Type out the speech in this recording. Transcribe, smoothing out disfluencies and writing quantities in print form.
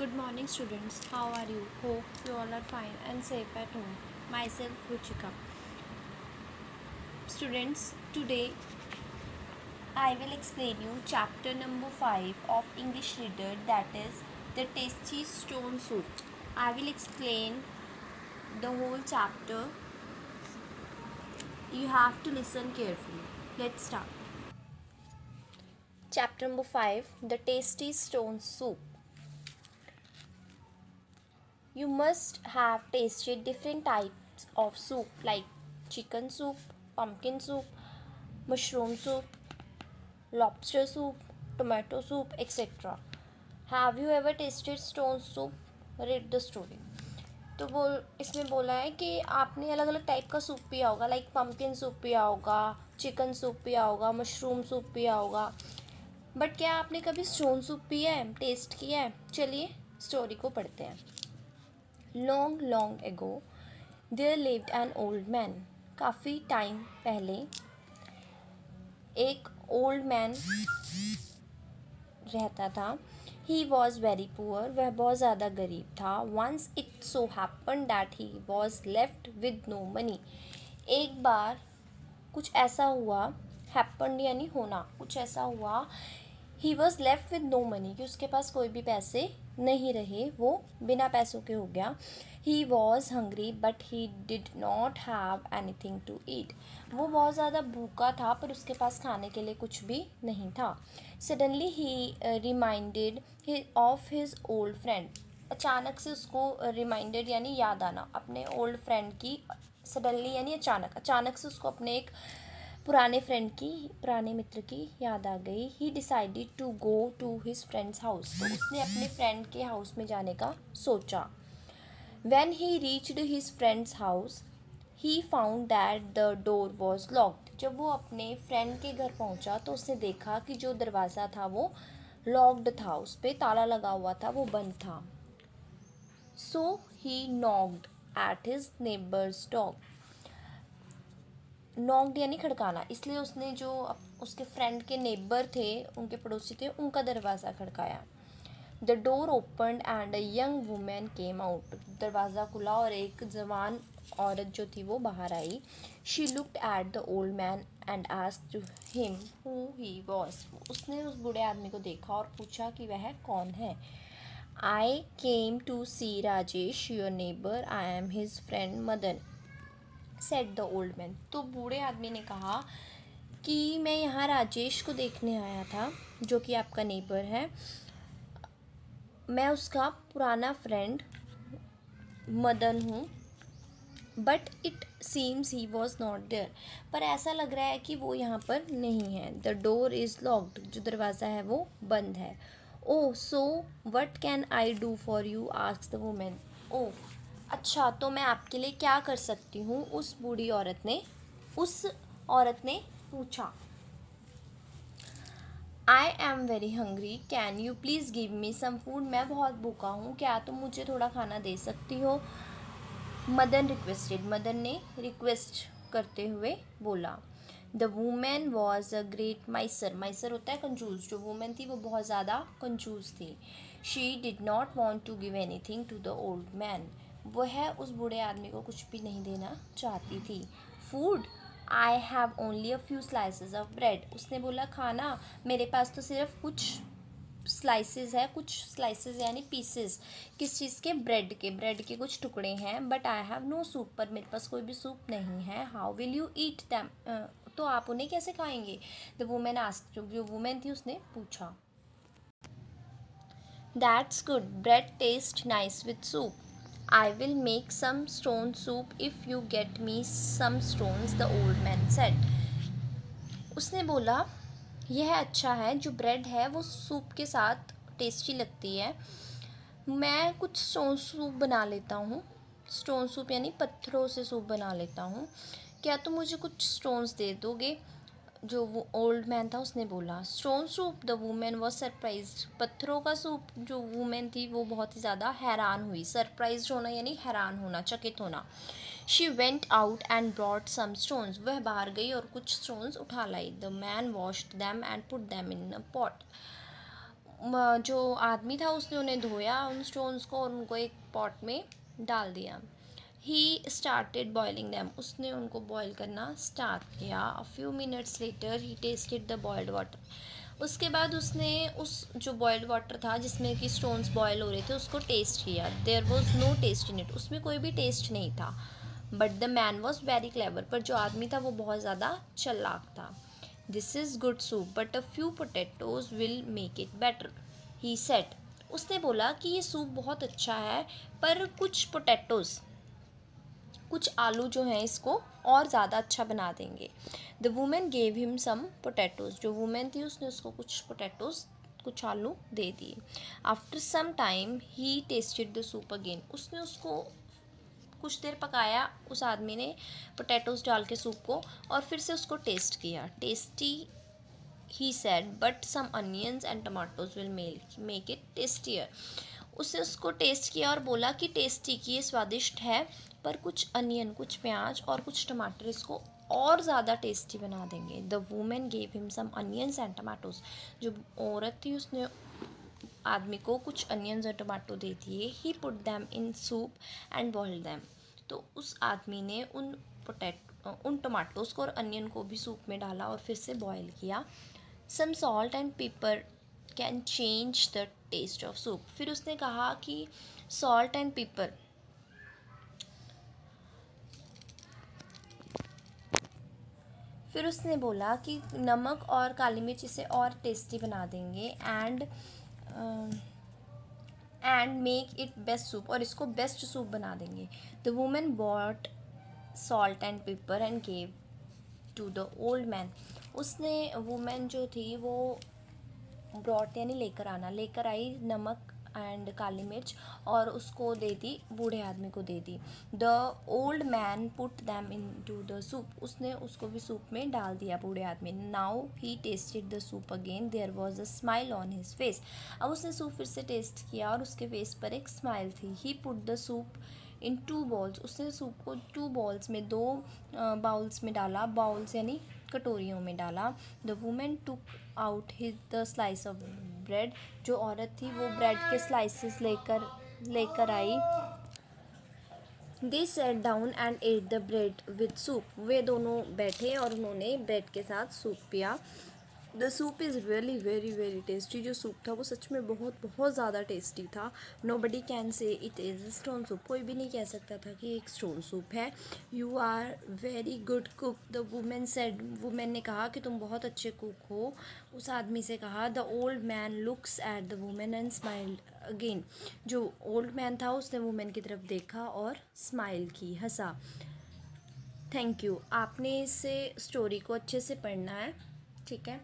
Good morning, students. How are you? Hope you all are fine and safe at home. Myself, Ruchika. Students, today I will explain you chapter number 5 of English Reader, that is the tasty stone soup. I will explain the whole chapter. You have to listen carefully. Let's start. Chapter number 5, the tasty stone soup. You must have tasted different types of soup like chicken soup, pumpkin soup, mushroom soup, lobster soup, tomato soup, etc. Have you ever tasted stone soup? Read the story. तो इसमें बोला है कि आपने अलग अलग type का soup पिया होगा, लाइक पम्पकिन सूप पिया होगा, चिकन सूप पिया होगा, मशरूम सूप पिया होगा, बट क्या आपने कभी स्टोन सूप पिया है, टेस्ट किया है? चलिए स्टोरी को पढ़ते हैं. Long, long ago, there lived an old man. काफ़ी टाइम पहले एक ओल्ड मैन रहता था. He was very poor. वह बहुत ज़्यादा गरीब था. Once it so happened that he was left with no money. एक बार कुछ ऐसा हुआ, happened यानी होना, कुछ ऐसा हुआ, he was left with no money, कि उसके पास कोई भी पैसे नहीं रहे, वो बिना पैसों के हो गया. He was hungry but he did not have anything to eat. वो बहुत ज़्यादा भूखा था पर उसके पास खाने के लिए कुछ भी नहीं था. Suddenly he reminded of his old friend. अचानक से उसको रिमाइंडेड यानी याद आना अपने ओल्ड फ्रेंड की. सडनली यानी अचानक से उसको अपने एक पुराने मित्र की याद आ गई. He decided to go to his friend's house. तो उसने अपने फ्रेंड के हाउस में जाने का सोचा. When he reached his friend's house he found that the door was locked. जब वो अपने फ्रेंड के घर पहुंचा तो उसने देखा कि जो दरवाज़ा था वो लॉक्ड था, उस पर ताला लगा हुआ था, वो बंद था. So he knocked at his neighbours door. Knocked यानी खड़काना, इसलिए उसने जो उसके फ्रेंड के नेबर थे, उनके पड़ोसी थे, उनका दरवाज़ा खड़काया. The door open and a young women came out. दरवाज़ा खुला और एक जवान औरत जो थी वो बाहर आई. She looked at the old man and asked him who he was. उसने उस बूढ़े आदमी को देखा और पूछा कि वह कौन है. I came to see Rajesh your neighbour, I am his friend Madan, said the old man. तो बूढ़े आदमी ने कहा कि मैं यहाँ राजेश को देखने आया था, जो कि आपका नेबर है. मैं उसका पुराना फ्रेंड मदन हूँ. But it seems he was not there. पर ऐसा लग रहा है कि वो यहाँ पर नहीं है. The door is locked. जो दरवाज़ा है वो बंद है. Oh so what can I do for you, asked the women. Oh अच्छा, तो मैं आपके लिए क्या कर सकती हूँ, उस औरत ने पूछा. I am very hungry, can you please give me some food. मैं बहुत भूखा हूँ, क्या तुम मुझे थोड़ा खाना दे सकती हो. मदन रिक्वेस्टेड. मदन ने रिक्वेस्ट करते हुए बोला. The women was a great Mysore. Mysore होता है कंजूस. जो वूमेन थी वो बहुत ज़्यादा कंजूस थी. She did not want to give anything to the old man. वह उस बूढ़े आदमी को कुछ भी नहीं देना चाहती थी. Food, I have only a few slices of bread. उसने बोला खाना, मेरे पास तो सिर्फ कुछ स्लाइसेस है. कुछ स्लाइसेस यानी पीसेस. किस चीज़ के? ब्रेड के कुछ टुकड़े हैं. But I have no soup. पर मेरे पास कोई भी सूप नहीं है. How will you eat them. तो आप उन्हें कैसे खाएंगे? The women asked. जो वुमेन थी उसने पूछा. That's good, bread taste nice with soup. I will make some stone soup if you get me some stones, the old man said. उसने बोला यह अच्छा है, जो ब्रेड है वो सूप के साथ टेस्टी लगती है. मैं कुछ स्टोन सूप बना लेता हूँ. स्टोन सूप यानी पत्थरों से सूप बना लेता हूँ. क्या तुम मुझे कुछ स्टोन्स दे दोगे? जो वो ओल्ड मैन था उसने बोला. Stone soup, the women was surprised. पत्थरों का सूप. जो वुमेन थी वो बहुत ही ज़्यादा हैरान हुई. सरप्राइज्ड होना यानी हैरान होना, चकित होना. She went out and brought some stones. वह बाहर गई और कुछ स्टोन्स उठा लाई. The man washed them and put them in a pot. जो आदमी था उसने उन्हें धोया उन स्टोन्स को और उनको एक पॉट में डाल दिया. ही स्टार्टेड बॉइलिंग दैम, उसने उनको बॉयल करना स्टार्ट किया. A few minutes later he tested the boiled water, उसके बाद उसने उस जो बॉइल्ड वाटर था जिसमें कि स्टोन्स बॉयल हो रहे थे उसको टेस्ट किया. There was no taste in it, उसमें कोई भी टेस्ट नहीं था. But the man was very clever, पर जो आदमी था वो बहुत ज़्यादा चालाक था. This is good soup but a few potatoes will make it better, he said, उसने बोला कि ये सूप बहुत अच्छा है पर कुछ आलू जो हैं इसको और ज़्यादा अच्छा बना देंगे. The women gave him some potatoes, जो वुमेन थी उसने उसको कुछ आलू दे दिए. After some time he tested the soup again, उसने उसको कुछ देर पकाया उस आदमी ने पोटैटोज डाल के सूप को और फिर से उसको टेस्ट किया. Tasty he said but some onions and tomatoes will make it tastier, उसने उसको टेस्ट किया और बोला कि टेस्टी की ये स्वादिष्ट है पर कुछ अनियन, कुछ प्याज और कुछ टमाटर इसको और ज़्यादा टेस्टी बना देंगे. The women gave him some onions and tomatoes, जो औरत थी उसने आदमी को कुछ अनियंस और टमाटो दे दिए. He put them in soup and boiled them, तो उस आदमी ने उन टमाटोज़ को और अनियन को भी सूप में डाला और फिर से बॉयल किया. Some salt and pepper can change the taste of soup, फिर उसने कहा कि सॉल्ट एंड पेपर, फिर उसने बोला कि नमक और काली मिर्च इसे और टेस्टी बना देंगे. And make it best soup, और इसको बेस्ट सूप बना देंगे. The women bought salt and pepper and gave to the old man, उसने वुमेन जो थी वो ब्रॉट यानी लेकर आई नमक एंड काली मिर्च और उसको दे दी, बूढ़े आदमी को दे दी. The old man put them into the soup, उसने उसको भी सूप में डाल दिया बूढ़े आदमी. Now he tested the soup again, there was a smile on his face, अब उसने सूप फिर से टेस्ट किया और उसके फेस पर एक स्माइल थी. He put the soup in 2 bowls, उसने सूप को 2 बॉल्स में 2 बाउल्स में डाला, बाउल्स यानी कटोरियों में डाला. The women took out his the slice of bread, जो औरत थी वो ब्रेड के स्लाइसेस लेकर आई. They sat down and ate the bread with soup, वे दोनों बैठे और उन्होंने ब्रेड के साथ सूप पिया. The soup is really very very tasty, जो सूप था वो सच में बहुत बहुत ज़्यादा टेस्टी था. Nobody can say it is stone soup, कोई भी नहीं कह सकता था कि एक स्टोन सूप है. You are very good cook, the women said, women ने कहा कि तुम बहुत अच्छे कुक हो. उस आदमी से कहा. The old man looks at the women and smiled again, जो ओल्ड मैन था उसने वुमेन की तरफ देखा और स्माइल की, हंसा. थैंक यू, आपने इसे स्टोरी को अच्छे से पढ़ना है, ठीक है.